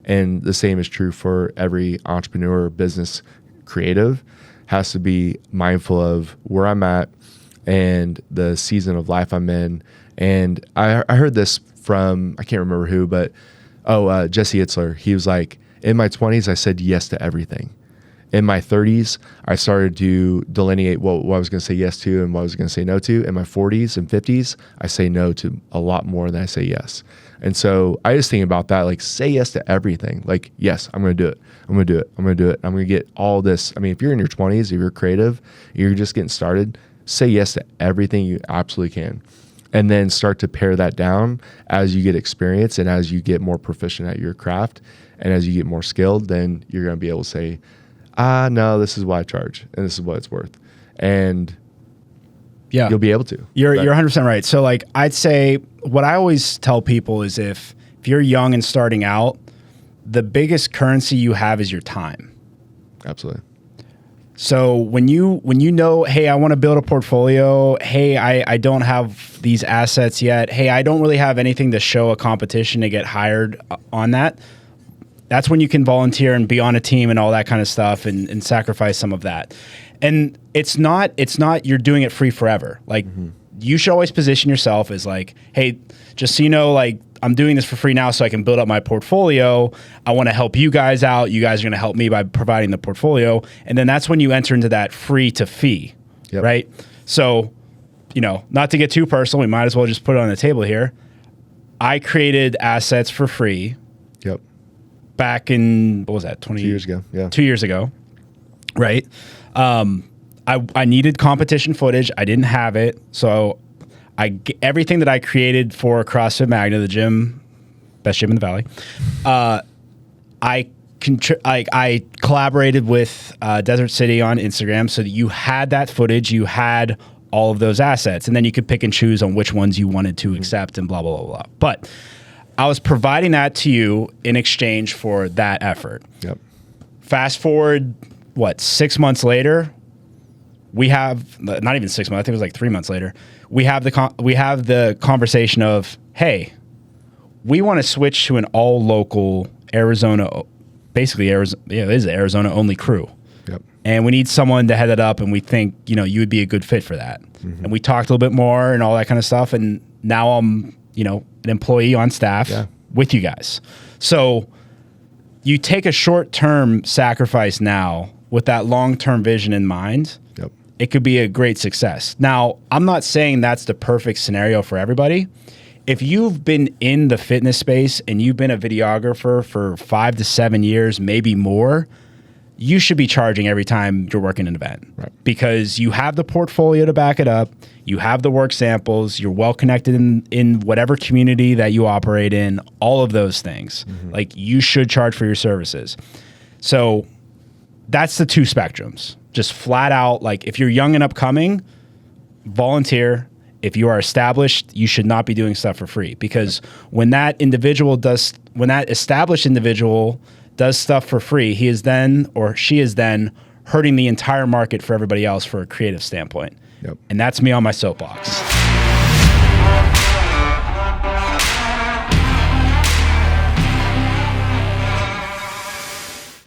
And the same is true for every entrepreneur, business, creative, has to be mindful of where I'm at and the season of life I'm in. And I heard this from, I can't remember who, but Jesse Itzler. He was like, in my 20s, I said yes to everything. In my 30s, I started to delineate what I was going to say yes to and what I was going to say no to. In my 40s and 50s, I say no to a lot more than I say yes. And so I just think about that, like, say yes to everything. Like, yes, I'm going to do it. I'm going to do it. I'm going to do it. I'm going to get all this. I mean, if you're in your 20s, if you're creative, you're just getting started, say yes to everything you absolutely can. And then start to pare that down as you get experience and as you get more proficient at your craft. And as you get more skilled, then you're going to be able to say, no, this is what I charge and this is what it's worth. And you'll be able to. You're 100% right. So like, I'd say what I always tell people is if you're young and starting out, the biggest currency you have is your time. Absolutely. So when you know, hey, I want to build a portfolio. Hey, I don't have these assets yet. Hey, I don't really have anything to show a competition to get hired on that. That's when you can volunteer and be on a team and all that kind of stuff and sacrifice some of that. And it's not you're doing it free forever. Like you should always position yourself as like, hey, just so you know, like I'm doing this for free now so I can build up my portfolio. I want to help you guys out. You guys are going to help me by providing the portfolio. And then that's when you enter into that free to fee, right? So, not to get too personal, we might as well just put it on the table here. I created assets for free. Yep. Back in, what was that, 2 years ago? Yeah. 2 years ago, right? I needed competition footage. I didn't have it. So everything that I created for CrossFit Magna, the gym, best gym in the Valley, I collaborated with Desert City on Instagram so that you had that footage, you had all of those assets, and then you could pick and choose on which ones you wanted to accept and blah, blah, blah, blah. But I was providing that to you in exchange for that effort. Yep. Fast forward, 6 months later, we have, not even 6 months, I think it was like 3 months later, we have the conversation of, hey, we want to switch to an all local Arizona, basically Arizona, it is an Arizona only crew. Yep. And we need someone to head it up, and we think, you would be a good fit for that. And we talked a little bit more and all that kind of stuff, and now I'm, an employee on staff with you guys. So you take a short-term sacrifice now with that long-term vision in mind. Yep. It could be a great success. Now, I'm not saying that's the perfect scenario for everybody. If you've been in the fitness space and you've been a videographer for 5 to 7 years, maybe more, you should be charging every time you're working an event, right? Because you have the portfolio to back it up. You have the work samples. You're well connected in whatever community that you operate in, all of those things. Like, you should charge for your services. So that's the two spectrums. Just flat out, like, if you're young and upcoming, volunteer. If you are established, you should not be doing stuff for free, because when that established individual does stuff for free, he is then, or she is then, hurting the entire market for everybody else for a creative standpoint. Yep. And that's me on my soapbox.